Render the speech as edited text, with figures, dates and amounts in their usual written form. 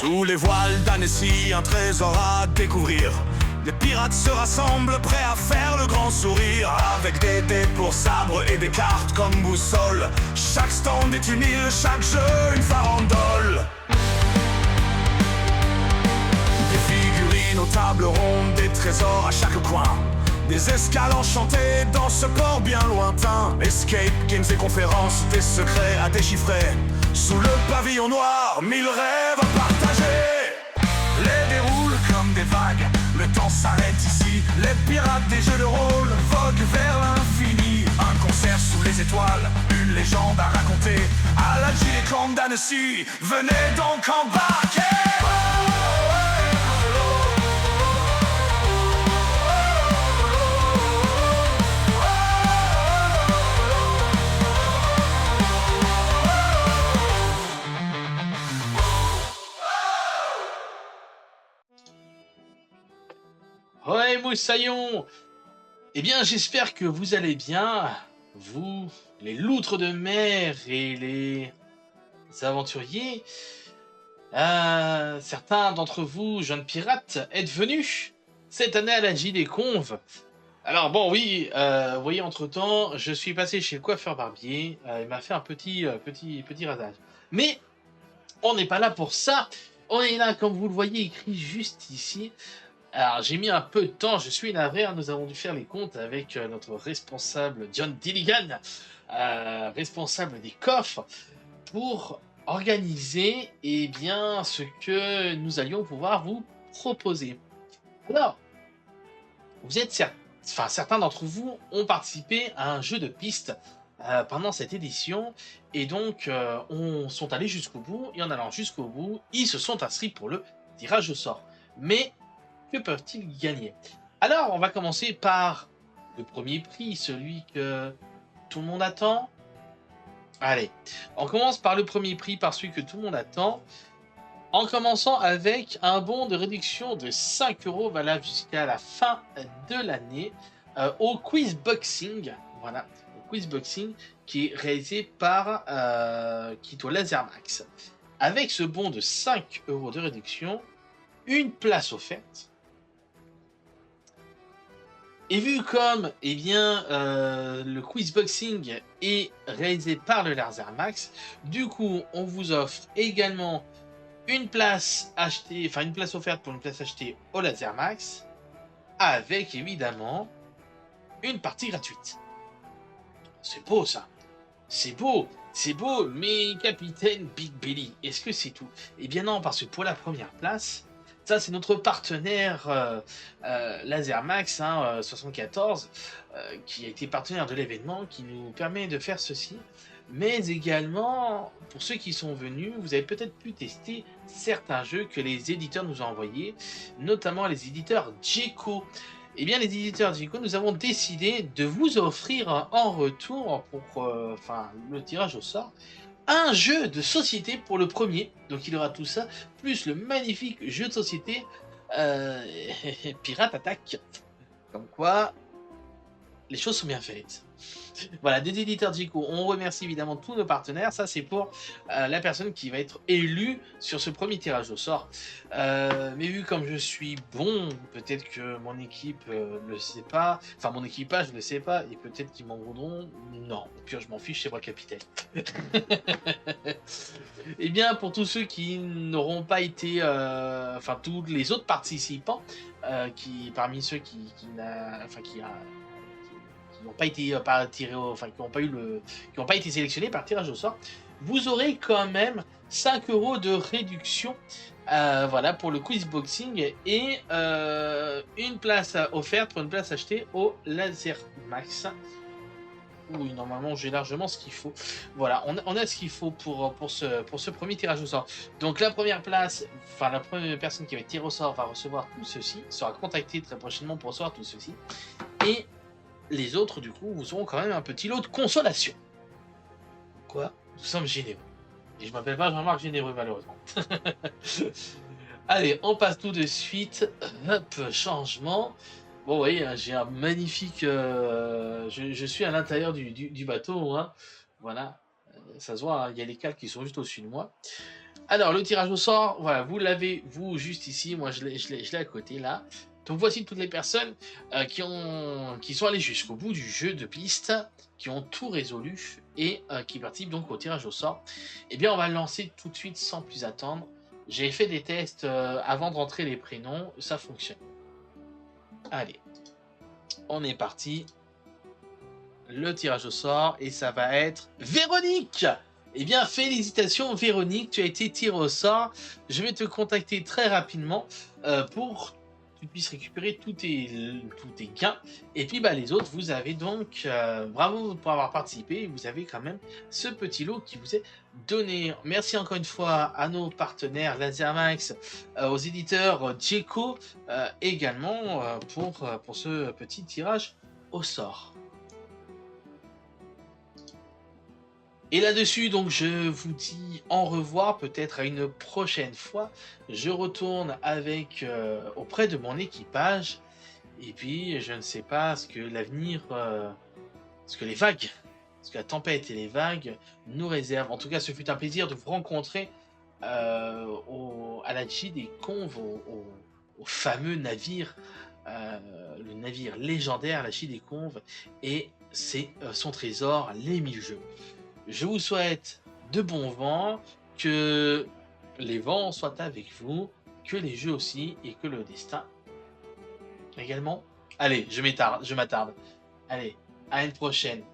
Sous les voiles d'Annecy, un trésor à découvrir. Les pirates se rassemblent, prêts à faire le grand sourire. Avec des dés pour sabre et des cartes comme boussole. Chaque stand est une île, chaque jeu une farandole. Des figurines aux tables rondes, des trésors à chaque coin. Des escales enchantées dans ce port bien lointain. Escape, games et conférences, des secrets à déchiffrer. Sous le pavillon noir, 1000 rêves à partager. Les déroulent comme des vagues, le temps s'arrête ici. Les pirates des jeux de rôle voguent vers l'infini. Un concert sous les étoiles, une légende à raconter. À la Gillican d'Annecy, venez donc embarquer. Ouais, moussaillons! Eh bien, j'espère que vous allez bien, vous, les loutres de mer et les aventuriers. Certains d'entre vous, jeunes pirates, êtes venus cette année à la JDConv. Alors bon, oui, vous voyez, entre-temps, je suis passé chez le coiffeur barbier, il m'a fait un petit rasage. Mais on n'est pas là pour ça, on est là, comme vous le voyez, écrit juste ici. Alors, j'ai mis un peu de temps, je suis navré, nous avons dû faire les comptes avec notre responsable John Dilligan, responsable des coffres, pour organiser bien, ce que nous allions pouvoir vous proposer. Alors, vous êtes certains d'entre vous ont participé à un jeu de piste pendant cette édition, et donc sont allés jusqu'au bout, et en allant jusqu'au bout, ils se sont inscrits pour le tirage au sort. Mais que peuvent-ils gagner? Alors, on va commencer par le premier prix, celui que tout le monde attend. Allez, on commence par le premier prix, par celui que tout le monde attend, en commençant avec un bon de réduction de 5 € valable jusqu'à la fin de l'année au Quiz Boxing. Voilà, au Quiz Boxing qui est réalisé par Kito Lasermax. Avec ce bon de 5 € de réduction, une place offerte. Et vu comme le quiz boxing est réalisé par le Lasermax, du coup on vous offre également une place offerte pour une place achetée au Lasermax, avec évidemment une partie gratuite. C'est beau ça, c'est beau, mais capitaine Big Belly, est-ce que c'est tout? Eh bien non, parce que pour la première place, ça, c'est notre partenaire Lasermax 74 qui a été partenaire de l'événement, qui nous permet de faire ceci. Mais également, pour ceux qui sont venus, vous avez peut-être pu tester certains jeux que les éditeurs nous ont envoyés, notamment les éditeurs Djeco. Eh bien, les éditeurs Djeco, nous avons décidé de vous offrir en retour, pour le tirage au sort, un jeu de société pour le premier, donc il aura tout ça, plus le magnifique jeu de société Pirate Attack. Comme quoi, les choses sont bien faites. Voilà, des éditeurs Djeco, on remercie évidemment tous nos partenaires. Ça, c'est pour la personne qui va être élue sur ce premier tirage au sort. Mais vu comme je suis bon, peut-être que mon équipe le sait pas, enfin mon équipage ne le sait pas, et peut-être qu'ils m'en voudront. Non, au pire, je m'en fiche, c'est moi le capitaine. Et bien, pour tous ceux qui n'auront pas été, tous les autres participants, parmi ceux qui n'ont pas été qui n'ont pas été sélectionnés par tirage au sort, vous aurez quand même 5 € de réduction pour le quiz boxing, et une place offerte pour une place achetée au Lasermax. Oui, normalement j'ai largement ce qu'il faut. Voilà, on a ce qu'il faut pour ce premier tirage au sort. Donc la première place, la première personne qui va tirer au sort va recevoir tout ceci, sera contactée très prochainement pour recevoir tout ceci, et les autres, du coup, vous auront quand même un petit lot de consolation. Quoi? Nous sommes généreux. Et je m'appelle pas Jean-Marc Généreux, malheureusement. Allez, on passe tout de suite. Hop, changement. Bon, vous voyez, j'ai un magnifique... je suis à l'intérieur du bateau. Hein. Voilà. Ça se voit, il y a les cales qui sont juste au-dessus de moi. Alors, le tirage au sort, voilà, vous l'avez, vous, juste ici. Moi, je l'ai à côté, là. Donc, voici toutes les personnes qui sont allées jusqu'au bout du jeu de piste, qui ont tout résolu et qui participent donc au tirage au sort. Eh bien, on va le lancer tout de suite sans plus attendre. J'ai fait des tests avant de rentrer les prénoms, ça fonctionne. Allez, on est parti. Le tirage au sort et ça va être Véronique. Eh bien, félicitations Véronique, tu as été tirée au sort. Je vais te contacter très rapidement pour que tu puisses récupérer tous tes gains. Et puis les autres, vous avez donc, bravo pour avoir participé, vous avez quand même ce petit lot qui vous est donné. Merci encore une fois à nos partenaires Lasermax, aux éditeurs Djeco, également pour ce petit tirage au sort. Et là-dessus, donc, je vous dis au revoir, peut-être à une prochaine fois. Je retourne auprès de mon équipage. Et puis, je ne sais pas ce que l'avenir, ce que les vagues, ce que la tempête et les vagues nous réservent. En tout cas, ce fut un plaisir de vous rencontrer à la G des Conves, au fameux navire, le navire légendaire, la G des Conves, et son trésor, les 1000 jeux. Je vous souhaite de bons vents, que les vents soient avec vous, que les jeux aussi, et que le destin également. Allez, je m'attarde. Allez, à une prochaine.